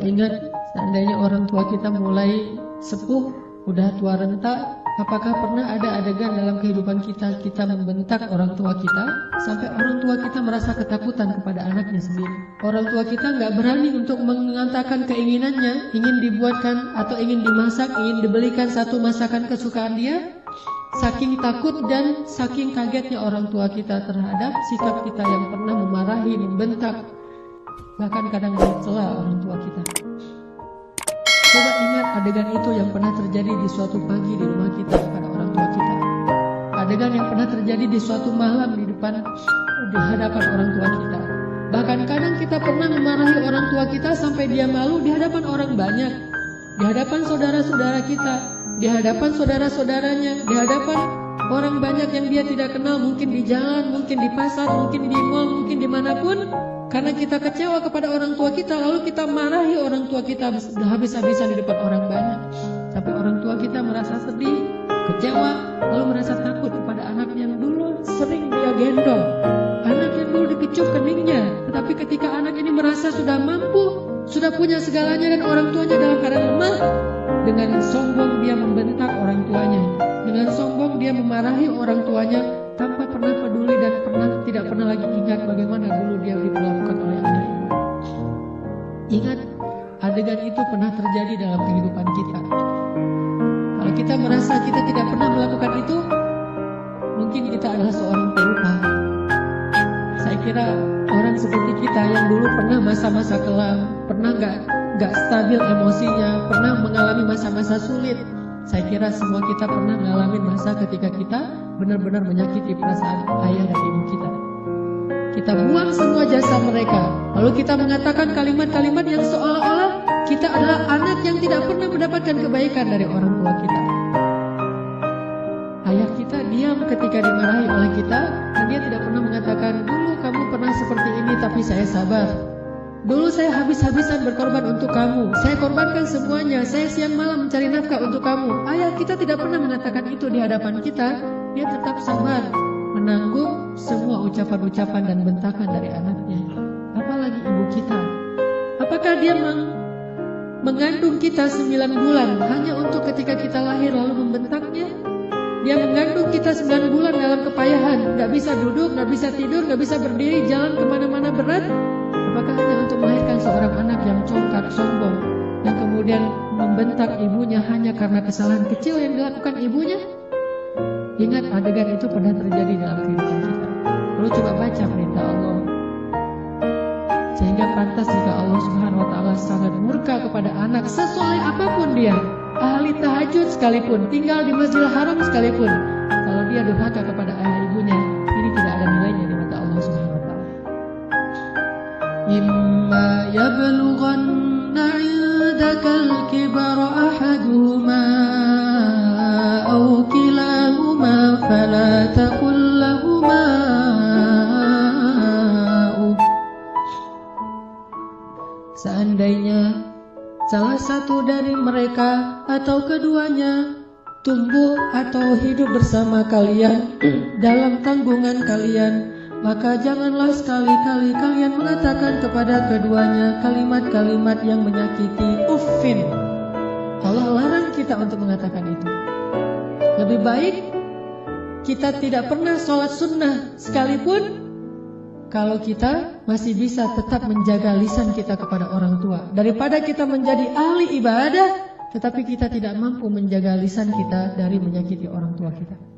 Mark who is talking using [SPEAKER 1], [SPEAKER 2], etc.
[SPEAKER 1] Ingat, seandainya orang tua kita mulai sepuh, udah tua renta, apakah pernah ada adegan dalam kehidupan kita membentak orang tua kita sampai orang tua kita merasa ketakutan kepada anaknya sendiri? Orang tua kita nggak berani untuk mengatakan keinginannya, ingin dibuatkan atau ingin dimasak, ingin dibelikan satu masakan kesukaan dia, saking takut dan saking kagetnya orang tua kita terhadap sikap kita yang pernah memarahi, membentak, bahkan kadang mencela orang tua kita. Coba ingat adegan itu yang pernah terjadi di suatu pagi di rumah kita kepada orang tua kita. Adegan yang pernah terjadi di suatu malam di hadapan orang tua kita. Bahkan kadang kita pernah memarahi orang tua kita sampai dia malu di hadapan orang banyak, di hadapan saudara-saudara kita, di hadapan saudara-saudaranya, di hadapan orang banyak yang dia tidak kenal, mungkin di jalan, mungkin di pasar, mungkin di mall, mungkin dimanapun. Karena kita kecewa kepada orang tua kita, lalu kita marahi orang tua kita habis-habisan di depan orang banyak. Sampai orang tua kita merasa sedih, kecewa, lalu merasa takut kepada anak yang dulu sering dia gendong, anak yang dulu dikecup keningnya. Tetapi ketika anak ini merasa sudah mampu, sudah punya segalanya dan orang tuanya dalam keadaan lemah, dengan sombong dia membentak orang tuanya, dengan sombong dia memarahi orang tuanya, tanpa pernah peduli dan tidak pernah lagi ingat bagaimana dulu dia diperlakukan oleh ayah ibu. Ingat, adegan itu pernah terjadi dalam kehidupan kita. Kalau kita merasa kita tidak pernah melakukan itu, mungkin kita adalah seorang pelupa. Saya kira orang seperti kita yang dulu pernah masa-masa kelam, pernah gak stabil emosinya, pernah mengalami masa-masa sulit. Saya kira semua kita pernah ngalamin masa ketika kita benar-benar menyakiti perasaan ayah dan ibu kita. Kita buang semua jasa mereka, lalu kita mengatakan kalimat-kalimat yang seolah-olah kita adalah anak yang tidak pernah mendapatkan kebaikan dari orang tua kita. Ayah kita diam ketika dimarahi oleh kita, dan dia tidak pernah mengatakan, dulu kamu pernah seperti ini tapi saya sabar. Dulu saya habis-habisan berkorban untuk kamu, saya korbankan semuanya, saya siang malam mencari nafkah untuk kamu. Ayah kita tidak pernah mengatakan itu di hadapan kita. Dia tetap sabar menanggung semua ucapan-ucapan dan bentakan dari anaknya. Apalagi ibu kita, apakah dia mengandung kita 9 bulan hanya untuk ketika kita lahir lalu membentaknya? Dia mengandung kita 9 bulan dalam kepayahan, gak bisa duduk, gak bisa tidur, gak bisa berdiri, jalan kemana-mana berat. Apakah hanya untuk melahirkan seorang anak yang congkak, sombong, yang kemudian membentak ibunya hanya karena kesalahan kecil yang dilakukan ibunya? Ingat, adegan itu pernah terjadi dalam kehidupan kita. Lalu coba baca perintah Allah, sehingga pantas jika Allah Subhanahu wa ta'ala sangat murka kepada anak sesoleh apapun dia, ahli tahajud sekalipun, tinggal di Masjidil Haram sekalipun, kalau dia durhaka kepada ayah ibunya, ini tidak ada nilainya di mata Allah Subhanahu wa ta'ala. Imma yablughanna 'indakal kibara ahaduhuma aw kilahuma fala taqul lahumā Seandainya salah satu dari mereka atau keduanya tumbuh atau hidup bersama kalian dalam tanggungan kalian, maka janganlah sekali-kali kalian mengatakan kepada keduanya kalimat-kalimat yang menyakiti. Uffin. Allah larang kita untuk mengatakan itu. Lebih baik kita tidak pernah sholat sunnah sekalipun kalau kita masih bisa tetap menjaga lisan kita kepada orang tua, daripada kita menjadi ahli ibadah tetapi kita tidak mampu menjaga lisan kita dari menyakiti orang tua kita.